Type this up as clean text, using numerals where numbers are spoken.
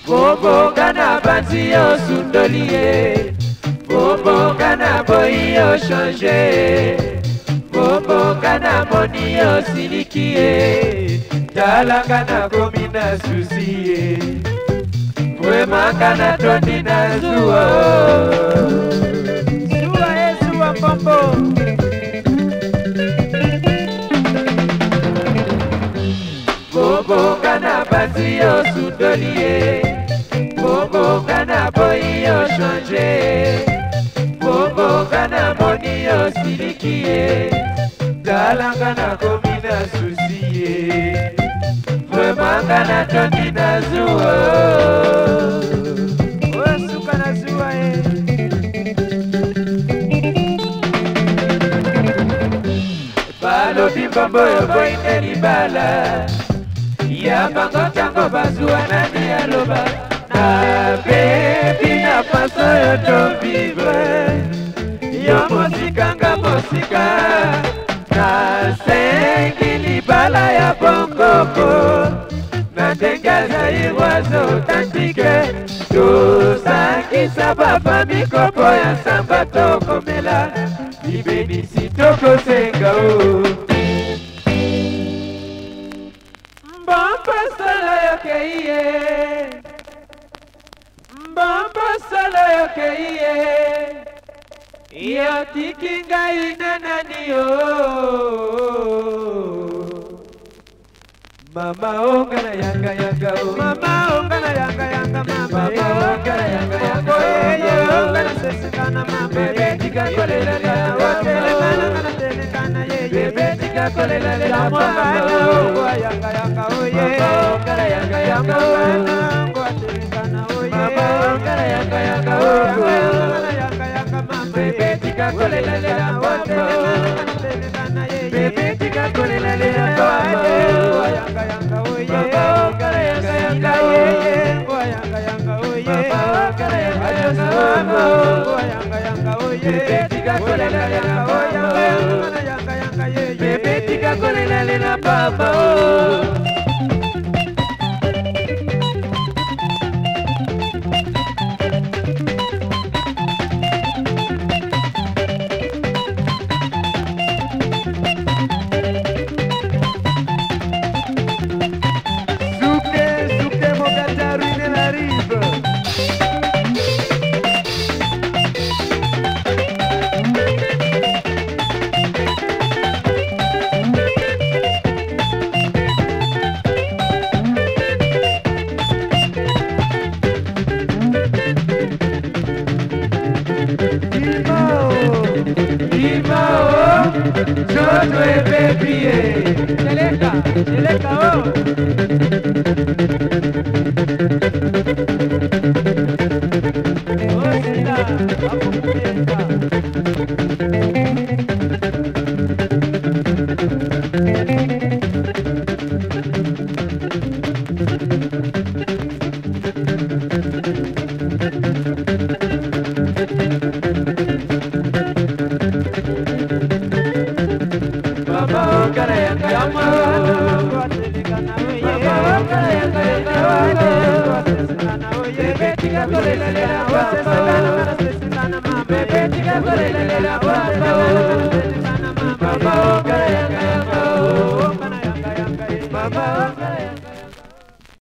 Bobo gana banzi yo sundolie, bobo gana boy yo changer, bobo gana moni yo silikie, tala gana komina susie, vraiment gana tondi na zuo, zuo pompo. Bobo gana banzi yo sundolie, bobo gana boy yo changer, bobo gana moni yo silikie, tala gana komina susie, vraiment gana tondi na zuo, suka na zuo balo bimbo yo boy neli bala. Ya bango tango bazua na dialoba na baby na paso yo to vivre yo musika nga musika na sengi bala ya bongoko na tengaza iwazo tantike to sangi sababa mikopo ya samba toko mela ibeni sitoko senga o Mbamba sala yoke iye, mbamba sala yoke iye, iyo tikinga inanani yo. Mama ongana yanga yanga o, mama ongana yanga yanga mama, mama ongana yanga yanga o, ongana sesikana mama, bebe tika kolela ya wakele kana kana tele kana ye, bebe tika kolela ya mama o, yanga yanga o ye, mama ongana yanga yanga o, ngwa tele kana o ye, mama ongana yanga yanga o, yanga yanga mama, bebe tika kolela ya wakele kana tele kana ye, bebe tika kolela ya mama o, yanga yanga o ye, mama ongana yanga yanga o ye, ngwa yanga yanga o ye, mama ongana yanga yanga o, ngwa yanga yanga o ye, bebe tika kolela ya mama o, yanga yanga ye, bebe tika kolela ya mama o. Jojo e bebie Seleka oh Oh Seleka Aku Seleka Bebe,